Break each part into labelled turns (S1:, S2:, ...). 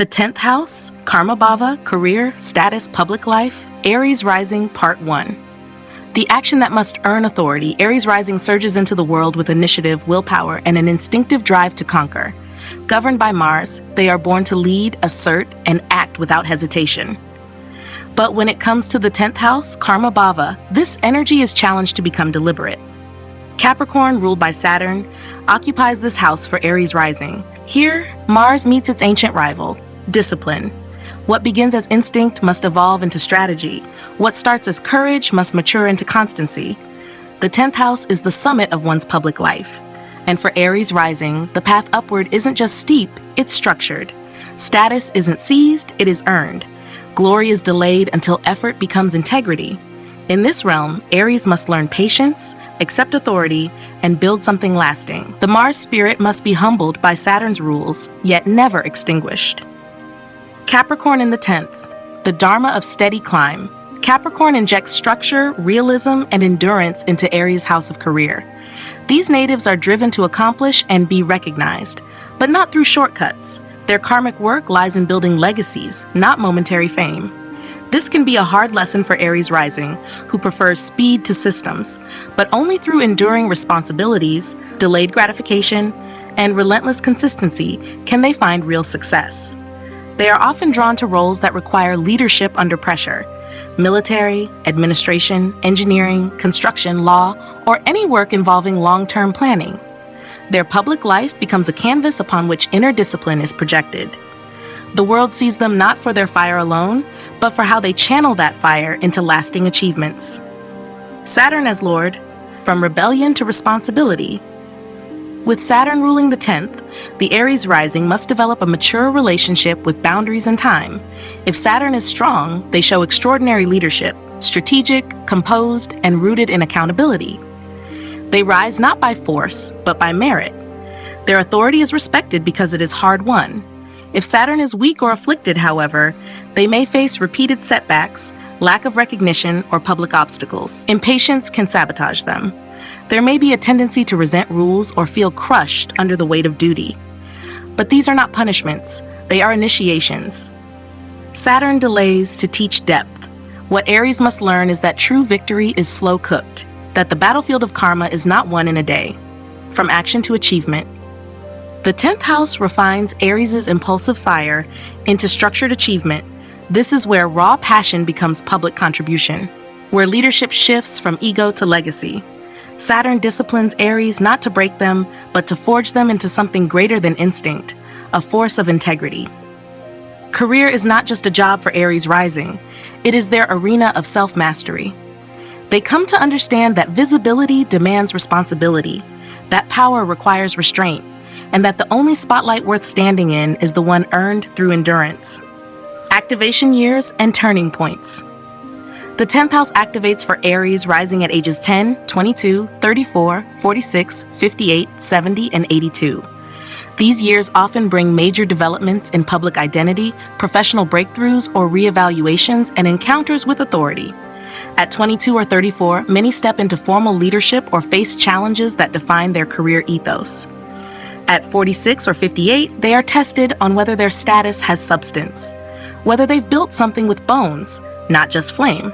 S1: The 10th house, Karma Bhava, career, status, public life, Aries Rising, Part 1. The action that must earn authority, Aries Rising surges into the world with initiative, willpower, and an instinctive drive to conquer. Governed by Mars, they are born to lead, assert, and act without hesitation. But when it comes to the 10th house, Karma Bhava, this energy is challenged to become deliberate. Capricorn, ruled by Saturn, occupies this house for Aries Rising. Here, Mars meets its ancient rival, discipline. What begins as instinct must evolve into strategy. What starts as courage must mature into constancy. The 10th house is the summit of one's public life. And for Aries Rising, the path upward isn't just steep, it's structured. Status isn't seized, it is earned. Glory is delayed until effort becomes integrity. In this realm, Aries must learn patience, accept authority, and build something lasting. The Mars spirit must be humbled by Saturn's rules, yet never extinguished. Capricorn in the 10th, the Dharma of steady climb. Capricorn injects structure, realism, and endurance into Aries' house of career. These natives are driven to accomplish and be recognized, but not through shortcuts. Their karmic work lies in building legacies, not momentary fame. This can be a hard lesson for Aries Rising, who prefers speed to systems, but only through enduring responsibilities, delayed gratification, and relentless consistency can they find real success. They are often drawn to roles that require leadership under pressure: military, administration, engineering, construction, law, or any work involving long-term planning. Their public life becomes a canvas upon which inner discipline is projected. The world sees them not for their fire alone, but for how they channel that fire into lasting achievements. Saturn as Lord, from rebellion to responsibility. With Saturn ruling the 10th, the Aries Rising must develop a mature relationship with boundaries and time. If Saturn is strong, they show extraordinary leadership, strategic, composed, and rooted in accountability. They rise not by force, but by merit. Their authority is respected because it is hard-won. If Saturn is weak or afflicted, however, they may face repeated setbacks, lack of recognition, or public obstacles. Impatience can sabotage them. There may be a tendency to resent rules or feel crushed under the weight of duty. But these are not punishments, they are initiations. Saturn delays to teach depth. What Aries must learn is that true victory is slow-cooked, that the battlefield of karma is not won in a day. From action to achievement. The 10th house refines Aries' impulsive fire into structured achievement. This is where raw passion becomes public contribution, where leadership shifts from ego to legacy. Saturn disciplines Aries not to break them, but to forge them into something greater than instinct, a force of integrity. Career is not just a job for Aries Rising, it is their arena of self-mastery. They come to understand that visibility demands responsibility, that power requires restraint, and that the only spotlight worth standing in is the one earned through endurance. Activation years and turning points. The 10th house activates for Aries rising at ages 10, 22, 34, 46, 58, 70, and 82. These years often bring major developments in public identity, professional breakthroughs, or reevaluations and encounters with authority. At 22 or 34, many step into formal leadership or face challenges that define their career ethos. At 46 or 58, they are tested on whether their status has substance, whether they've built something with bones, not just flame.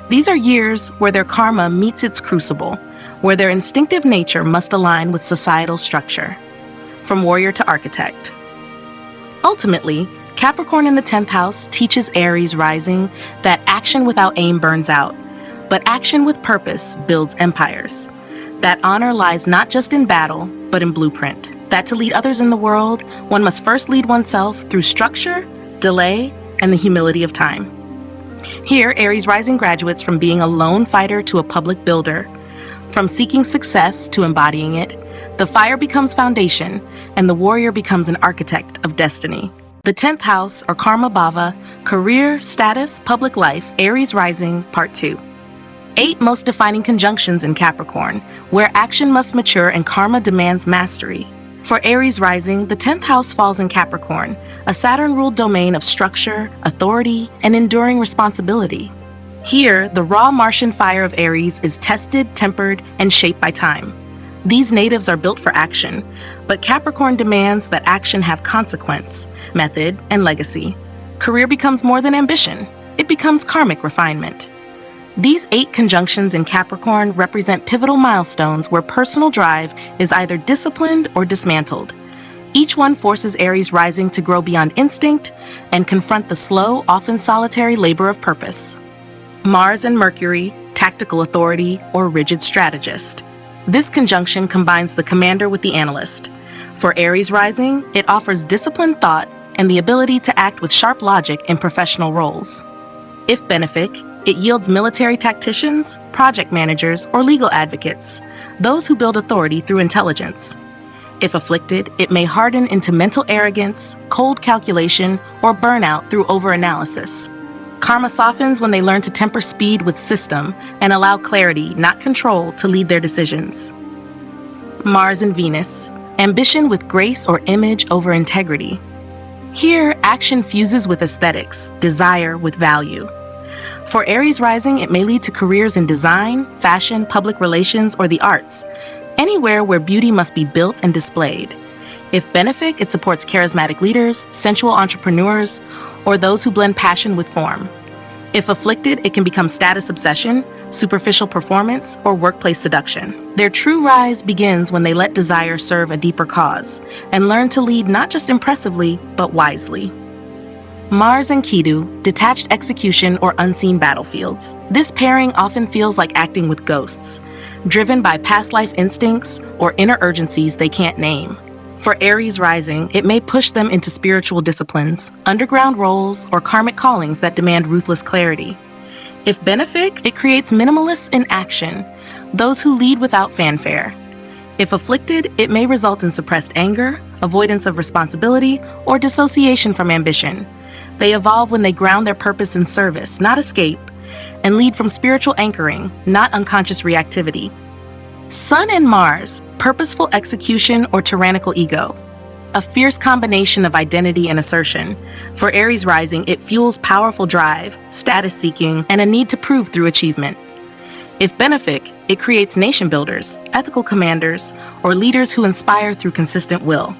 S1: These are years where their karma meets its crucible, where their instinctive nature must align with societal structure. From warrior to architect. Ultimately, Capricorn in the 10th house teaches Aries rising that action without aim burns out, but action with purpose builds empires. That honor lies not just in battle, but in blueprint. That to lead others in the world, one must first lead oneself through structure, delay, and the humility of time. Here, Aries Rising graduates from being a lone fighter to a public builder. From seeking success to embodying it, the fire becomes foundation, and the warrior becomes an architect of destiny. The 10th house, or Karma Bhava, career, status, public life, Aries Rising, Part 2. 8 most defining conjunctions in Capricorn, where action must mature and karma demands mastery. For Aries Rising, the 10th house falls in Capricorn, a Saturn-ruled domain of structure, authority, and enduring responsibility. Here, the raw Martian fire of Aries is tested, tempered, and shaped by time. These natives are built for action, But Capricorn demands that action have consequence, method, and legacy. Career becomes more than ambition. It becomes karmic refinement. These 8 conjunctions in Capricorn represent pivotal milestones where personal drive is either disciplined or dismantled. Each one forces Aries rising to grow beyond instinct and confront the slow, often solitary labor of purpose. Mars and Mercury, tactical authority or rigid strategist. This conjunction combines the commander with the analyst. For Aries rising, it offers disciplined thought and the ability to act with sharp logic in professional roles. If benefic, it yields military tacticians, project managers, or legal advocates, those who build authority through intelligence. If afflicted, it may harden into mental arrogance, cold calculation, or burnout through overanalysis. Karma softens when they learn to temper speed with system and allow clarity, not control, to lead their decisions. Mars and Venus, ambition with grace or image over integrity. Here, action fuses with aesthetics, desire with value. For Aries rising, it may lead to careers in design, fashion, public relations, or the arts, anywhere where beauty must be built and displayed. If benefic, it supports charismatic leaders, sensual entrepreneurs, or those who blend passion with form. If afflicted, it can become status obsession, superficial performance, or workplace seduction. Their true rise begins when they let desire serve a deeper cause and learn to lead not just impressively, but wisely. Mars and Ketu, detached execution or unseen battlefields. This pairing often feels like acting with ghosts, driven by past life instincts or inner urgencies they can't name. For Aries rising, it may push them into spiritual disciplines, underground roles, or karmic callings that demand ruthless clarity. If benefic, it creates minimalists in action, those who lead without fanfare. If afflicted, it may result in suppressed anger, avoidance of responsibility, or dissociation from ambition. They evolve when they ground their purpose in service, not escape, and lead from spiritual anchoring, not unconscious reactivity. Sun and Mars, purposeful execution or tyrannical ego. A fierce combination of identity and assertion. For Aries rising, it fuels powerful drive, status seeking, and a need to prove through achievement. If benefic, it creates nation builders, ethical commanders, or leaders who inspire through consistent will.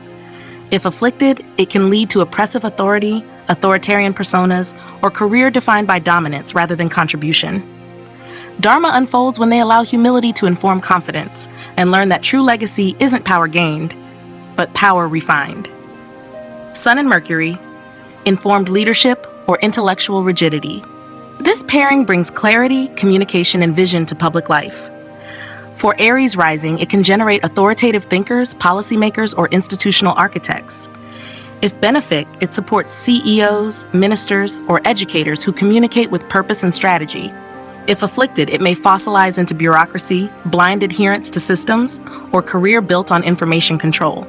S1: If afflicted, it can lead to oppressive authority, authoritarian personas, or career defined by dominance rather than contribution. Dharma unfolds when they allow humility to inform confidence and learn that true legacy isn't power gained, but power refined. Sun and Mercury, informed leadership or intellectual rigidity. This pairing brings clarity, communication, and vision to public life. For Aries rising, it can generate authoritative thinkers, policymakers, or institutional architects. If benefic, it supports CEOs, ministers, or educators who communicate with purpose and strategy. If afflicted, it may fossilize into bureaucracy, blind adherence to systems, or career built on information control.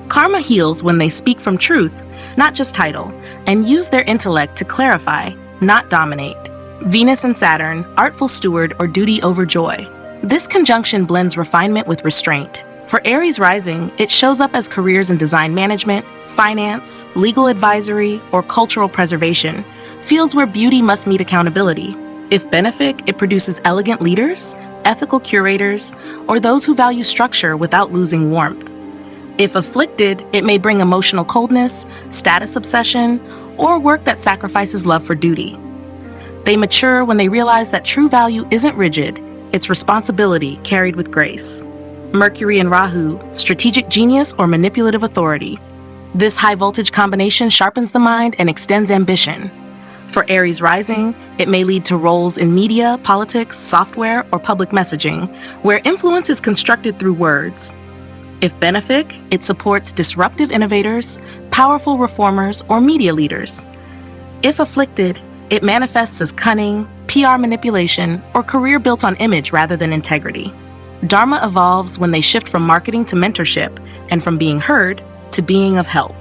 S1: Karma heals when they speak from truth, not just title, and use their intellect to clarify, not dominate. Venus and Saturn, artful steward or duty over joy. This conjunction blends refinement with restraint. For Aries rising, it shows up as careers in design management, finance, legal advisory, or cultural preservation, fields where beauty must meet accountability. If benefic, it produces elegant leaders, ethical curators, or those who value structure without losing warmth. If afflicted, it may bring emotional coldness, status obsession, or work that sacrifices love for duty. They mature when they realize that true value isn't rigid, it's responsibility carried with grace. Mercury and Rahu, strategic genius or manipulative authority. This high-voltage combination sharpens the mind and extends ambition. For Aries rising, it may lead to roles in media, politics, software, or public messaging, where influence is constructed through words. If benefic, it supports disruptive innovators, powerful reformers, or media leaders. If afflicted, it manifests as cunning, PR manipulation, or career built on image rather than integrity. Dharma evolves when they shift from marketing to mentorship, and from being heard to being of help.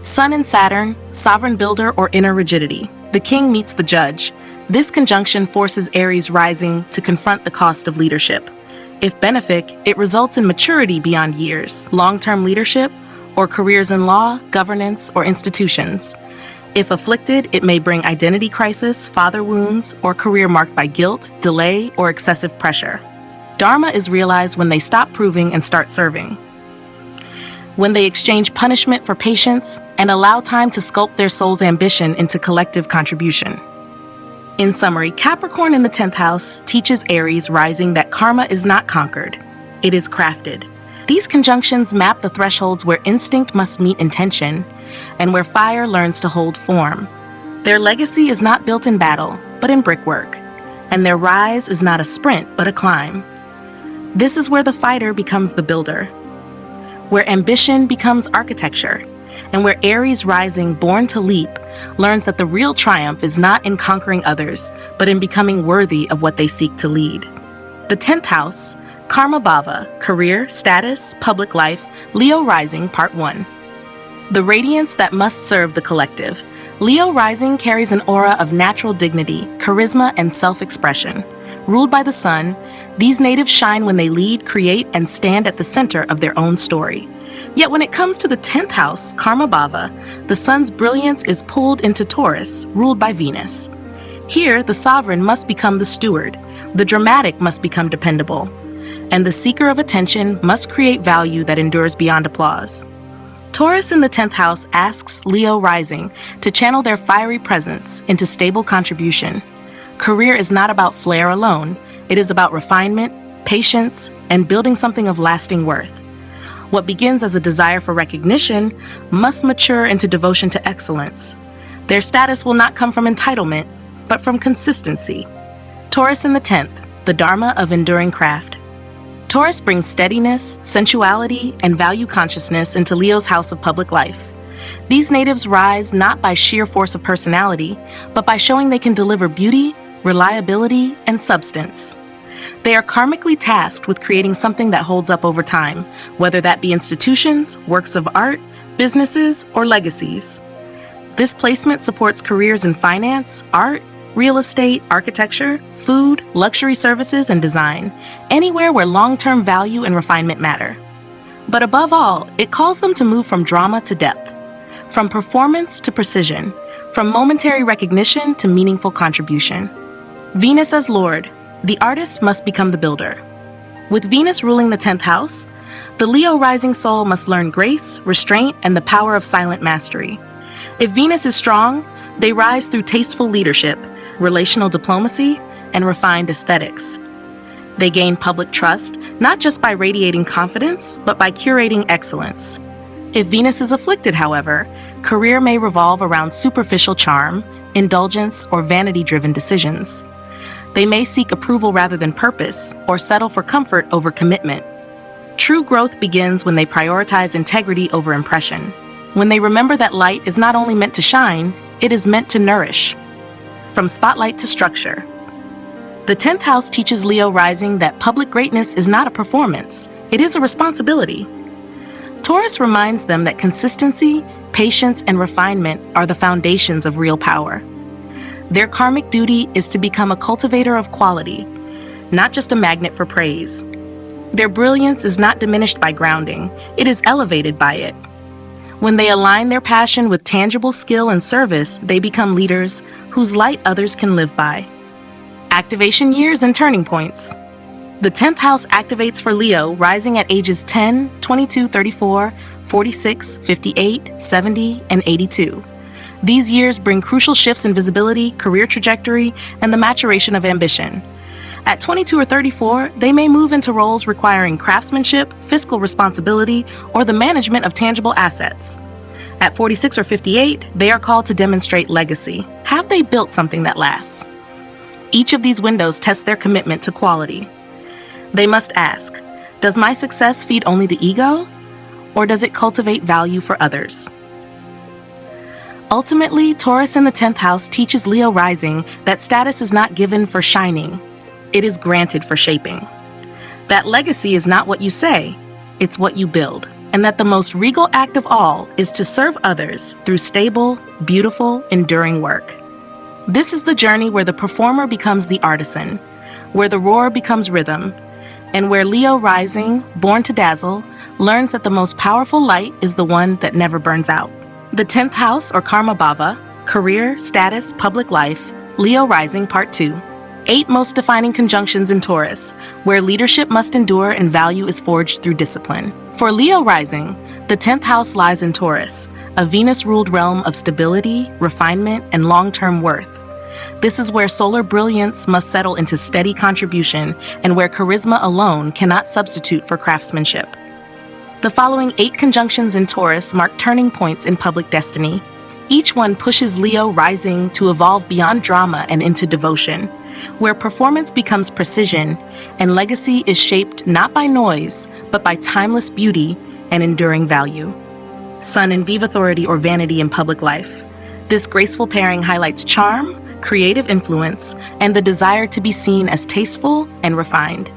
S1: Sun and Saturn, sovereign builder or inner rigidity. The king meets the judge. This conjunction forces Aries rising to confront the cost of leadership. If benefic, it results in maturity beyond years, long-term leadership, or careers in law, governance, or institutions. If afflicted, it may bring identity crisis, father wounds, or career marked by guilt, delay, or excessive pressure. Dharma is realized when they stop proving and start serving. when they exchange punishment for patience and allow time to sculpt their soul's ambition into collective contribution. In summary, Capricorn in the 10th house teaches Aries rising that karma is not conquered, it is crafted. These conjunctions map the thresholds where instinct must meet intention and where fire learns to hold form. Their legacy is not built in battle, but in brickwork, and their rise is not a sprint, but a climb. This is where the fighter becomes the builder, where ambition becomes architecture, and where Aries rising, born to leap, learns that the real triumph is not in conquering others, but in becoming worthy of what they seek to lead. The 10th house, Karma Bhava, Career, Status, Public Life, Leo Rising, Part 1. The radiance that must serve the collective. Leo Rising carries an aura of natural dignity, charisma, and self-expression. Ruled by the sun, these natives shine when they lead, create, and stand at the center of their own story. Yet when it comes to the 10th house, Karma Bhava, the sun's brilliance is pulled into Taurus, ruled by Venus. Here, the sovereign must become the steward, the dramatic must become dependable, and the seeker of attention must create value that endures beyond applause. Taurus in the 10th house asks Leo rising to channel their fiery presence into stable contribution. Career is not about flair alone, it is about refinement, patience, and building something of lasting worth. What begins as a desire for recognition must mature into devotion to excellence. Their status will not come from entitlement, but from consistency. Taurus in the 10th, the Dharma of enduring craft. Taurus brings steadiness, sensuality, and value consciousness into Leo's house of public life. These natives rise not by sheer force of personality, but by showing they can deliver beauty, reliability, and substance. They are karmically tasked with creating something that holds up over time, whether that be institutions, works of art, businesses, or legacies. This placement supports careers in finance, art, real estate, architecture, food, luxury services, and design, anywhere where long-term value and refinement matter. But above all, it calls them to move from drama to depth, from performance to precision, from momentary recognition to meaningful contribution. Venus as Lord, the artist must become the builder. With Venus ruling the 10th house, the Leo rising soul must learn grace, restraint, and the power of silent mastery. If Venus is strong, they rise through tasteful leadership, relational diplomacy, and refined aesthetics. They gain public trust, not just by radiating confidence, but by curating excellence. If Venus is afflicted, however, career may revolve around superficial charm, indulgence, or vanity-driven decisions. They may seek approval rather than purpose, or settle for comfort over commitment. True growth begins when they prioritize integrity over impression, when they remember that light is not only meant to shine, it is meant to nourish. From spotlight to structure. The 10th house teaches Leo rising that public greatness is not a performance, it is a responsibility. Taurus reminds them that consistency, patience, and refinement are the foundations of real power. Their karmic duty is to become a cultivator of quality, not just a magnet for praise. Their brilliance is not diminished by grounding, it is elevated by it. When they align their passion with tangible skill and service, they become leaders whose light others can live by. Activation years and turning points. The 10th house activates for Leo rising at ages 10, 22, 34, 46, 58, 70, and 82. These years bring crucial shifts in visibility, career trajectory, and the maturation of ambition. At 22 or 34, they may move into roles requiring craftsmanship, fiscal responsibility, or the management of tangible assets. At 46 or 58, they are called to demonstrate legacy. Have they built something that lasts? Each of these windows tests their commitment to quality. They must ask, does my success feed only the ego, or does it cultivate value for others? Ultimately, Taurus in the 10th house teaches Leo rising that status is not given for shining, it is granted for shaping. That legacy is not what you say, it's what you build. And that the most regal act of all is to serve others through stable, beautiful, enduring work. This is the journey where the performer becomes the artisan, where the roar becomes rhythm, and where Leo rising, born to dazzle, learns that the most powerful light is the one that never burns out. The 10th house, or Karma Bhava, Career, Status, Public Life, Leo Rising, Part 2. 8 most defining conjunctions in Taurus, where leadership must endure and value is forged through discipline. For Leo Rising, The 10th house lies in Taurus, a Venus-ruled realm of stability, refinement, and long-term worth. This is where solar brilliance must settle into steady contribution and where charisma alone cannot substitute for craftsmanship. The following 8 conjunctions in Taurus mark turning points in public destiny. Each one pushes Leo rising to evolve beyond drama and into devotion, where performance becomes precision and legacy is shaped not by noise, but by timeless beauty and enduring value. Sun and Viva authority or vanity in public life. This graceful pairing highlights charm, creative influence, and the desire to be seen as tasteful and refined.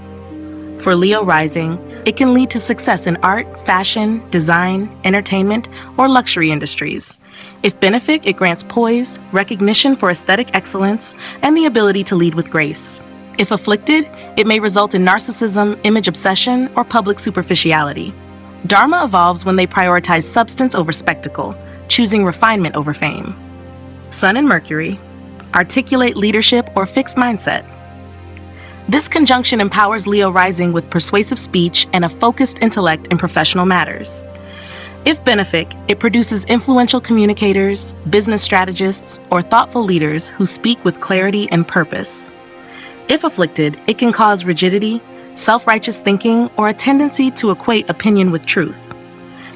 S1: For Leo rising, it can lead to success in art, fashion, design, entertainment, or luxury industries. If benefic, it grants poise, recognition for aesthetic excellence, and the ability to lead with grace. If afflicted, it may result in narcissism, image obsession, or public superficiality. Dharma evolves when they prioritize substance over spectacle, choosing refinement over fame. Sun and Mercury articulate leadership or fixed mindset. This conjunction empowers Leo rising with persuasive speech and a focused intellect in professional matters. If benefic, it produces influential communicators, business strategists, or thoughtful leaders who speak with clarity and purpose. If afflicted, it can cause rigidity, self-righteous thinking, or a tendency to equate opinion with truth.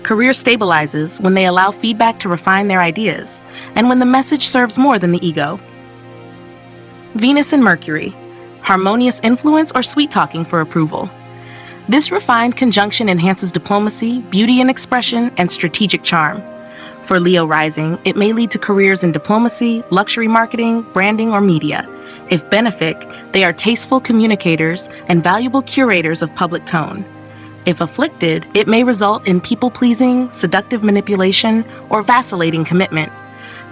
S1: Career stabilizes when they allow feedback to refine their ideas, and when the message serves more than the ego. Venus and Mercury, harmonious influence or sweet-talking for approval. This refined conjunction enhances diplomacy, beauty and expression, and strategic charm. For Leo rising, it may lead to careers in diplomacy, luxury marketing, branding, or media. If benefic, they are tasteful communicators and valuable curators of public tone. If afflicted, it may result in people-pleasing, seductive manipulation, or vacillating commitment.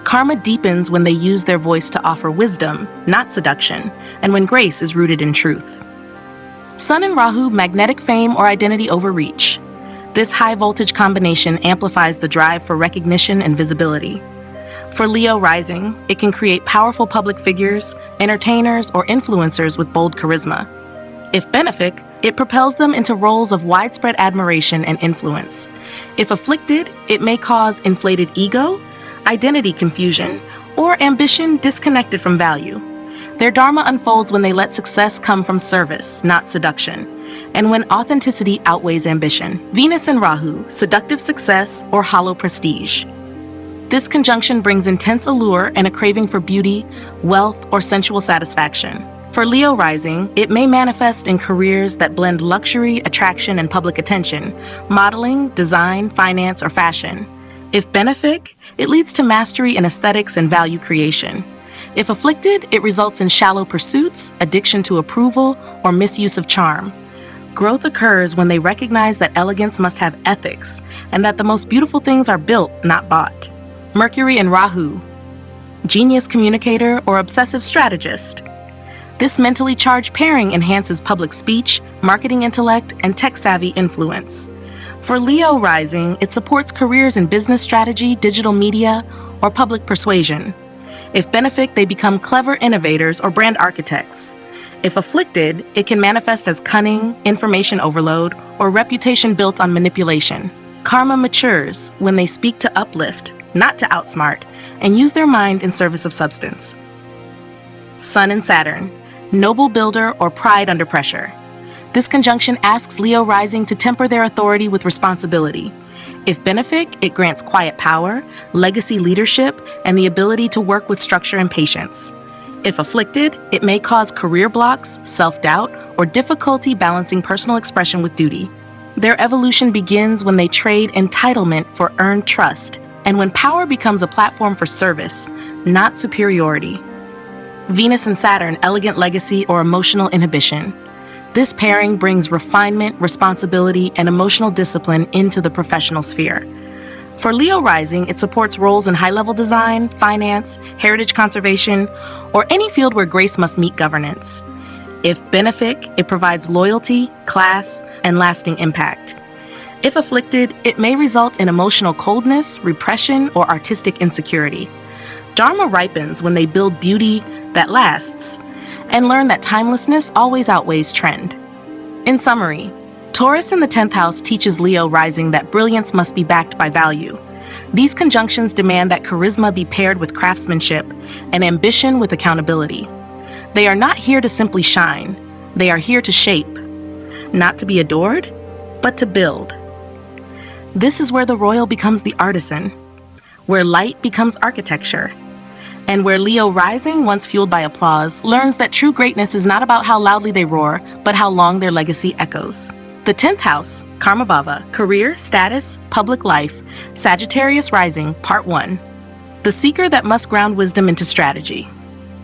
S1: Karma deepens when they use their voice to offer wisdom, not seduction, and when grace is rooted in truth. Sun and Rahu, magnetic fame or identity overreach. This high-voltage combination amplifies the drive for recognition and visibility. For Leo rising, it can create powerful public figures, entertainers, or influencers with bold charisma. If benefic, it propels them into roles of widespread admiration and influence. If afflicted, it may cause inflated ego, identity confusion, or ambition disconnected from value. Their dharma unfolds when they let success come from service, not seduction, and when authenticity outweighs ambition. Venus and Rahu, seductive success or hollow prestige. This conjunction brings intense allure and a craving for beauty, wealth, or sensual satisfaction. For Leo rising, it may manifest in careers that blend luxury, attraction, and public attention, modeling, design, finance, or fashion. If benefic, it leads to mastery in aesthetics and value creation. If afflicted, it results in shallow pursuits, addiction to approval, or misuse of charm. Growth occurs when they recognize that elegance must have ethics, and that the most beautiful things are built, not bought. Mercury and Rahu, genius communicator or obsessive strategist. This mentally charged pairing enhances public speech, marketing intellect, and tech-savvy influence. For Leo rising, it supports careers in business strategy, digital media, or public persuasion. If benefic, they become clever innovators or brand architects. If afflicted, it can manifest as cunning, information overload, or reputation built on manipulation. Karma matures when they speak to uplift, not to outsmart, and use their mind in service of substance. Sun and Saturn, noble builder or pride under pressure. This conjunction asks Leo rising to temper their authority with responsibility. If benefic, it grants quiet power, legacy leadership, and the ability to work with structure and patience. If afflicted, it may cause career blocks, self-doubt, or difficulty balancing personal expression with duty. Their evolution begins when they trade entitlement for earned trust, and when power becomes a platform for service, not superiority. Venus and Saturn, elegant legacy or emotional inhibition. This pairing brings refinement, responsibility, and emotional discipline into the professional sphere. For Leo rising, it supports roles in high-level design, finance, heritage conservation, or any field where grace must meet governance. If benefic, it provides loyalty, class, and lasting impact. If afflicted, it may result in emotional coldness, repression, or artistic insecurity. Dharma ripens when they build beauty that lasts, and learn that timelessness always outweighs trend. In summary, Taurus in the 10th house teaches Leo rising that brilliance must be backed by value. These conjunctions demand that charisma be paired with craftsmanship and ambition with accountability. They are not here to simply shine. They are here to shape. Not to be adored, but to build. This is where the royal becomes the artisan, where light becomes architecture, and where Leo rising, once fueled by applause, learns that true greatness is not about how loudly they roar, but how long their legacy echoes. The 10th house, Karma Bhava, career, status, public life, Sagittarius rising, part 1. The seeker that must ground wisdom into strategy.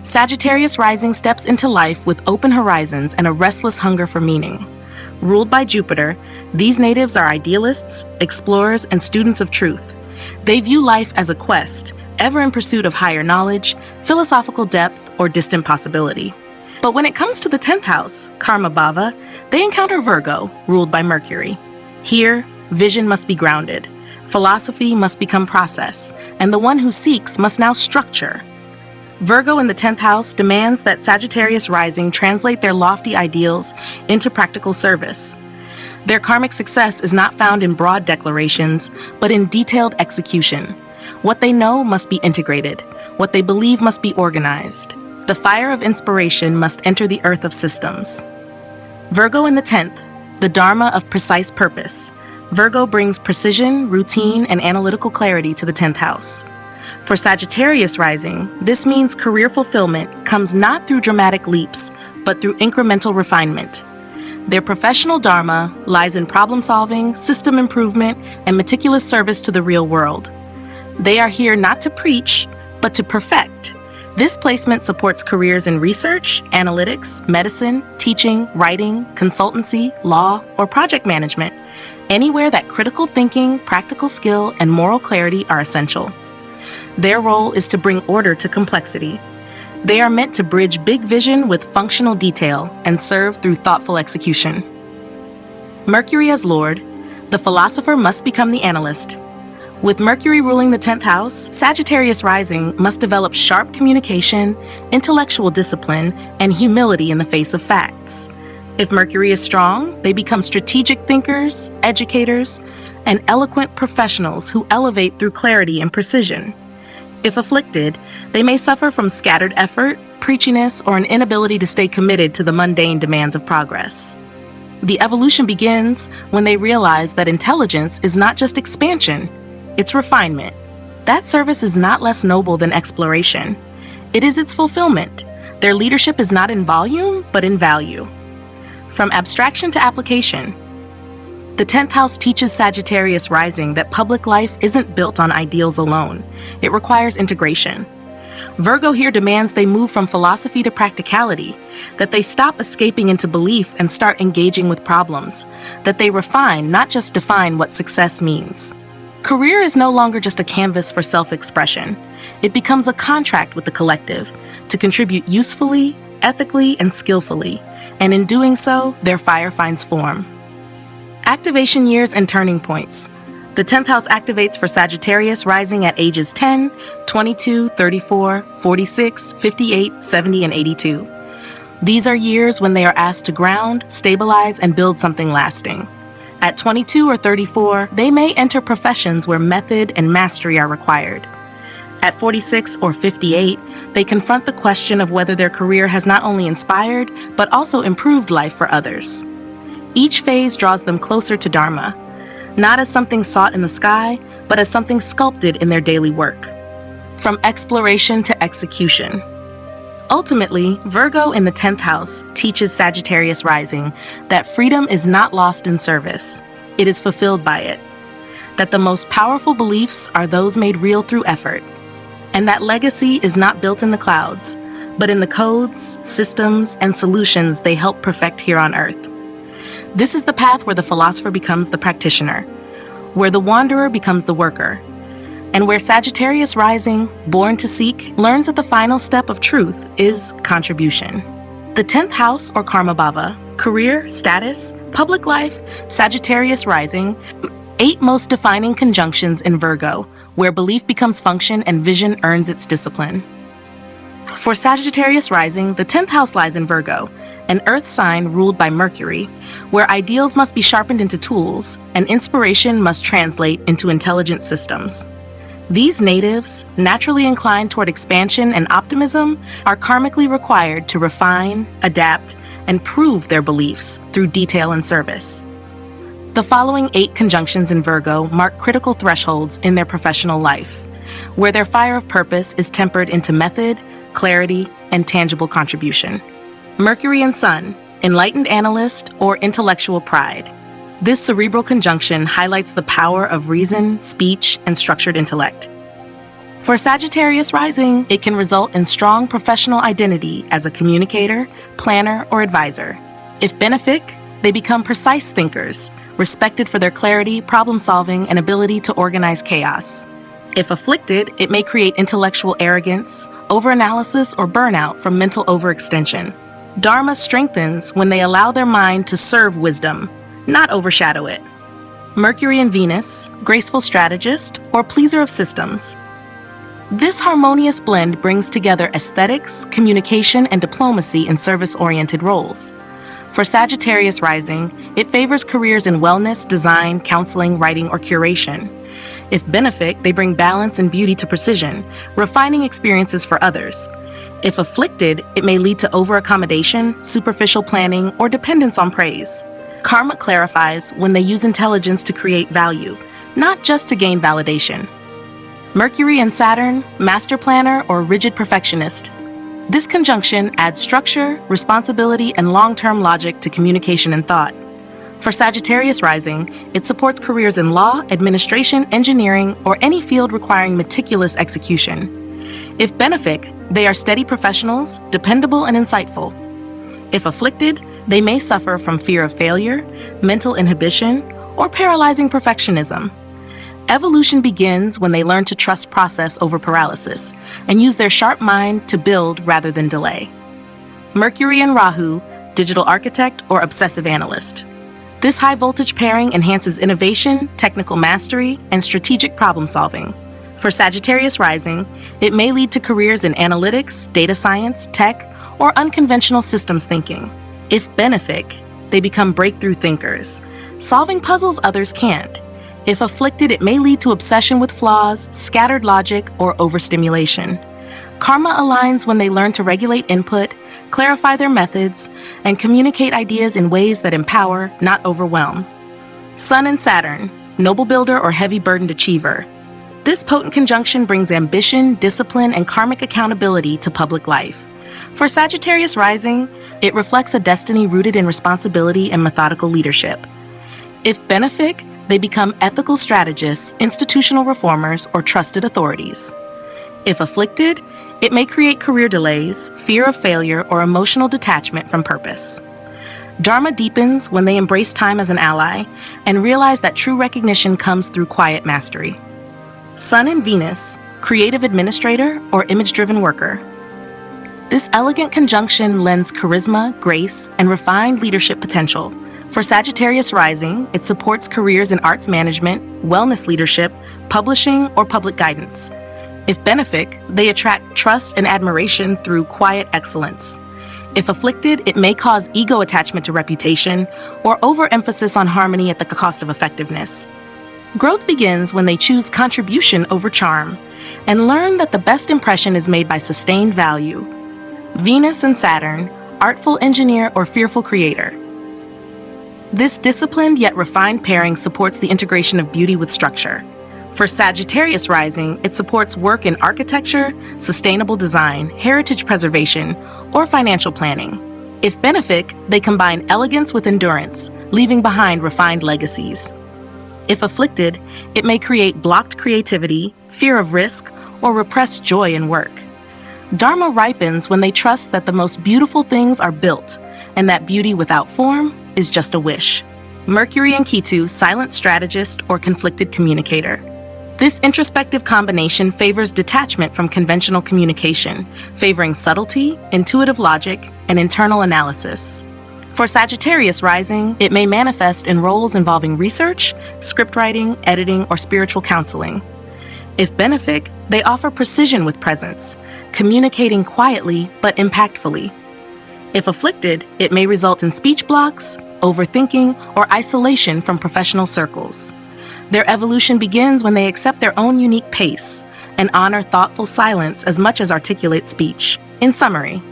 S1: Sagittarius rising steps into life with open horizons and a restless hunger for meaning. Ruled by Jupiter, these natives are idealists, explorers, and students of truth. They view life as a quest, ever in pursuit of higher knowledge, philosophical depth, or distant possibility. But when it comes to the 10th house, Karma Bhava, they encounter Virgo, ruled by Mercury. Here, vision must be grounded, philosophy must become process, and the one who seeks must now structure. Virgo in the 10th house demands that Sagittarius rising translate their lofty ideals into practical service. Their karmic success is not found in broad declarations, but in detailed execution. What they know must be integrated. What they believe must be organized. The fire of inspiration must enter the earth of systems. Virgo in the 10th, the Dharma of precise purpose. Virgo brings precision, routine, and analytical clarity to the 10th house. For Sagittarius rising, this means career fulfillment comes not through dramatic leaps, but through incremental refinement. Their professional dharma lies in problem solving, system improvement, and meticulous service to the real world. They are here not to preach, but to perfect. This placement supports careers in research, analytics, medicine, teaching, writing, consultancy, law, or project management, anywhere that critical thinking, practical skill, and moral clarity are essential. Their role is to bring order to complexity. They are meant to bridge big vision with functional detail and serve through thoughtful execution. Mercury as Lord, the philosopher must become the analyst. With Mercury ruling the 10th house, Sagittarius rising must develop sharp communication, intellectual discipline, and humility in the face of facts. If Mercury is strong, they become strategic thinkers, educators, and eloquent professionals who elevate through clarity and precision. If afflicted, they may suffer from scattered effort, preachiness, or an inability to stay committed to the mundane demands of progress. The evolution begins when they realize that intelligence is not just expansion, it's refinement. That service is not less noble than exploration. It is its fulfillment. Their leadership is not in volume, but in value. From abstraction to application, the 10th house teaches Sagittarius rising that public life isn't built on ideals alone. It requires integration. Virgo here demands they move from philosophy to practicality, that they stop escaping into belief and start engaging with problems, that they refine, not just define, what success means. Career is no longer just a canvas for self-expression. It becomes a contract with the collective to contribute usefully, ethically, and skillfully, and in doing so, their fire finds form. Activation years and turning points. The 10th house activates for Sagittarius rising at ages 10, 22, 34, 46, 58, 70, and 82. These are years when they are asked to ground, stabilize, and build something lasting. At 22 or 34, they may enter professions where method and mastery are required. At 46 or 58, they confront the question of whether their career has not only inspired, but also improved life for others. Each phase draws them closer to Dharma, not as something sought in the sky, but as something sculpted in their daily work. From exploration to execution. Ultimately, Virgo in the 10th house teaches Sagittarius rising that freedom is not lost in service, it is fulfilled by it. That the most powerful beliefs are those made real through effort, and that legacy is not built in the clouds, but in the codes, systems, and solutions they help perfect here on Earth. This is the path where the philosopher becomes the practitioner, where the wanderer becomes the worker, and where Sagittarius rising, born to seek, learns that the final step of truth is contribution. The 10th house, or Karma Bhava, career, status, public life, Sagittarius rising, 8 most defining conjunctions in Virgo, where belief becomes function and vision earns its discipline. For Sagittarius rising, the 10th house lies in Virgo, an earth sign ruled by Mercury, where ideals must be sharpened into tools and inspiration must translate into intelligent systems. These natives, naturally inclined toward expansion and optimism, are karmically required to refine, adapt, and prove their beliefs through detail and service. The following 8 conjunctions in Virgo mark critical thresholds in their professional life, where their fire of purpose is tempered into method, clarity, and tangible contribution. Mercury and Sun, enlightened analyst or intellectual pride. This cerebral conjunction highlights the power of reason, speech, and structured intellect. For Sagittarius rising, it can result in strong professional identity as a communicator, planner, or advisor. If benefic, they become precise thinkers, respected for their clarity, problem-solving, and ability to organize chaos. If afflicted, it may create intellectual arrogance, overanalysis, or burnout from mental overextension. Dharma strengthens when they allow their mind to serve wisdom, not overshadow it. Mercury and Venus, graceful strategist or pleaser of systems. This harmonious blend brings together aesthetics, communication, and diplomacy in service-oriented roles. For Sagittarius rising, it favors careers in wellness, design, counseling, writing, or curation. If benefic, they bring balance and beauty to precision, refining experiences for others. If afflicted, it may lead to over-accommodation, superficial planning, or dependence on praise. Karma clarifies when they use intelligence to create value, not just to gain validation. Mercury and Saturn, master planner or rigid perfectionist. This conjunction adds structure, responsibility, and long-term logic to communication and thought. For Sagittarius rising, it supports careers in law, administration, engineering, or any field requiring meticulous execution. If benefic, they are steady professionals, dependable and insightful. If afflicted, they may suffer from fear of failure, mental inhibition, or paralyzing perfectionism. Evolution begins when they learn to trust process over paralysis and use their sharp mind to build rather than delay. Mercury and Rahu, digital architect or obsessive analyst. This high-voltage pairing enhances innovation, technical mastery, and strategic problem-solving. For Sagittarius rising, it may lead to careers in analytics, data science, tech, or unconventional systems thinking. If benefic, they become breakthrough thinkers, solving puzzles others can't. If afflicted, it may lead to obsession with flaws, scattered logic, or overstimulation. Karma aligns when they learn to regulate input, clarify their methods, and communicate ideas in ways that empower, not overwhelm. Sun and Saturn, noble builder or heavy burdened achiever. This potent conjunction brings ambition, discipline, and karmic accountability to public life. For Sagittarius rising, it reflects a destiny rooted in responsibility and methodical leadership. If benefic, they become ethical strategists, institutional reformers, or trusted authorities. If afflicted, it may create career delays, fear of failure, or emotional detachment from purpose. Dharma deepens when they embrace time as an ally and realize that true recognition comes through quiet mastery. Sun and Venus, creative administrator or image-driven worker. This elegant conjunction lends charisma, grace, and refined leadership potential. For Sagittarius rising, it supports careers in arts management, wellness leadership, publishing, or public guidance. If benefic, they attract trust and admiration through quiet excellence. If afflicted, it may cause ego attachment to reputation or overemphasis on harmony at the cost of effectiveness. Growth begins when they choose contribution over charm and learn that the best impression is made by sustained value. Venus and Saturn, artful engineer or fearful creator. This disciplined yet refined pairing supports the integration of beauty with structure. For Sagittarius rising, it supports work in architecture, sustainable design, heritage preservation, or financial planning. If benefic, they combine elegance with endurance, leaving behind refined legacies. If afflicted, it may create blocked creativity, fear of risk, or repressed joy in work. Dharma ripens when they trust that the most beautiful things are built, and that beauty without form is just a wish. Mercury and Ketu, silent strategist or conflicted communicator. This introspective combination favors detachment from conventional communication, favoring subtlety, intuitive logic, and internal analysis. For Sagittarius rising, it may manifest in roles involving research, script writing, editing, or spiritual counseling. If benefic, they offer precision with presence, communicating quietly but impactfully. If afflicted, it may result in speech blocks, overthinking, or isolation from professional circles. Their evolution begins when they accept their own unique pace and honor thoughtful silence as much as articulate speech. In summary,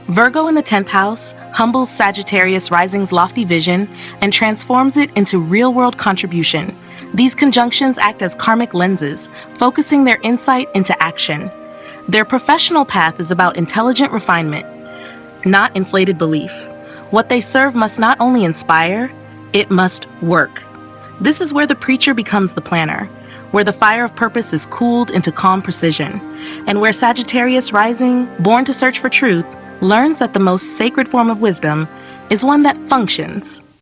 S1: Virgo in the 10th house humbles Sagittarius rising's lofty vision and transforms it into real-world contribution. These conjunctions act as karmic lenses, focusing their insight into action. Their professional path is about intelligent refinement, not inflated belief. What they serve must not only inspire, it must work. This is where the preacher becomes the planner, where the fire of purpose is cooled into calm precision, and where Sagittarius rising, born to search for truth, learns that the most sacred form of wisdom is one that functions